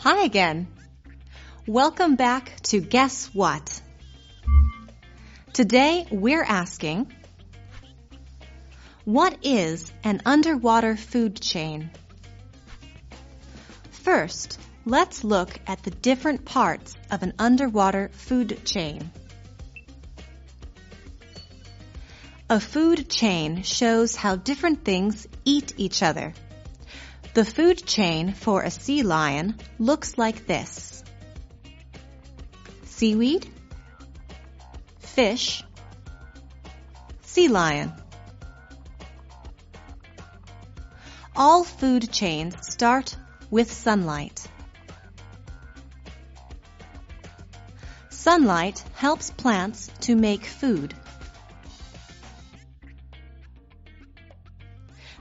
Hi again. Welcome back to Guess What? Today we're asking, what is an underwater food chain? First, let's look at the different parts of an underwater food chain. A food chain shows how different things eat each other. The food chain for a sea lion looks like this: seaweed, fish, sea lion. All food chains start with sunlight. Sunlight helps plants to make food.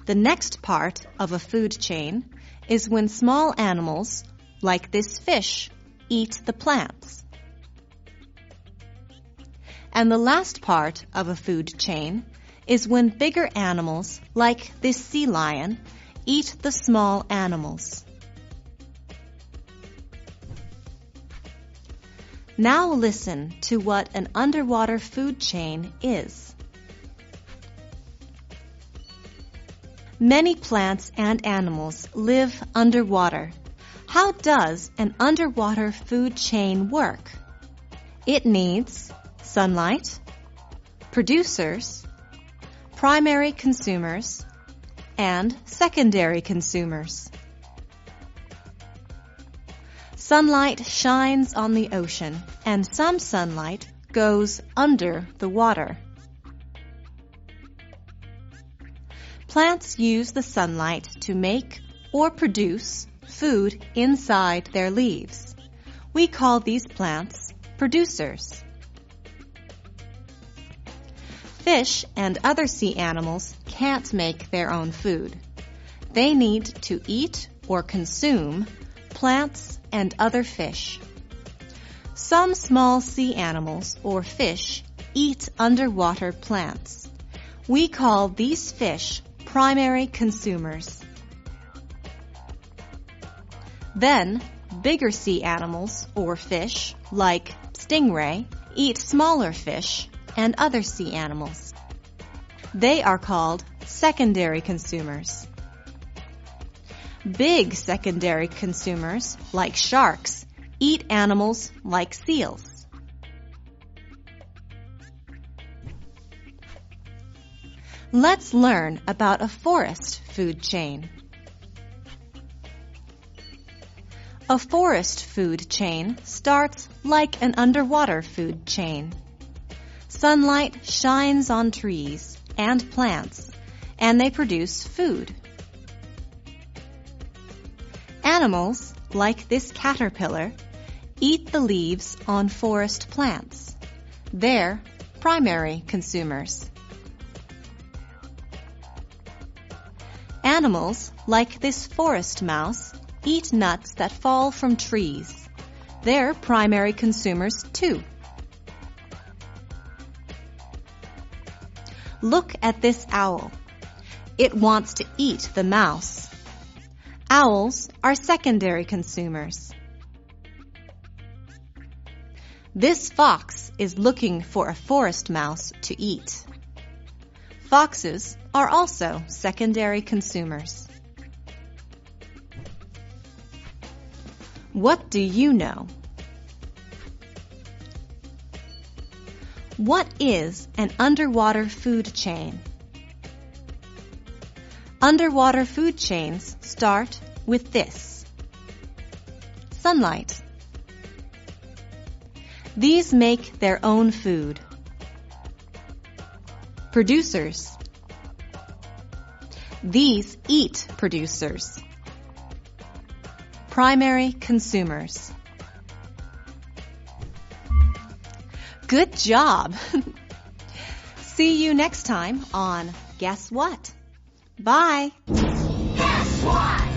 The next part of a food chain is when small animals, like this fish, eat the plants. And the last part of a food chain is when bigger animals, like this sea lion, eat the small animals. Now listen to what an underwater food chain is. Many plants and animals live underwater. How does an underwater food chain work? It needs sunlight, producers, primary consumers, and secondary consumers. Sunlight shines on the ocean, and some sunlight goes under the water. Plants use the sunlight to make or produce food inside their leaves. We call these plants producers. Fish and other sea animals can't make their own food. They need to eat or consume plants and other fish. Some small sea animals or fish eat underwater plants. We call these fish primary consumers. Then, bigger sea animals or fish, like stingray, eat smaller fish and other sea animals. They are called secondary consumers. Big secondary consumers, like sharks, eat animals like seals. Let's learn about a forest food chain. A forest food chain starts like an underwater food chain. Sunlight shines on trees and plants, and they produce food. Animals, like this caterpillar, eat the leaves on forest plants. They're primary consumers. Animals, like this forest mouse, eat nuts that fall from trees. They're primary consumers too. Look at this owl. It wants to eat the mouse. Owls are secondary consumers. This fox is looking for a forest mouse to eat. Foxes are also secondary consumers. What do you know? What is an underwater food chain? Underwater food chains start with this: sunlight. These make their own food. Producers. These eat producers. Primary consumers. Good job! See you next time on Guess What? Bye! Guess what?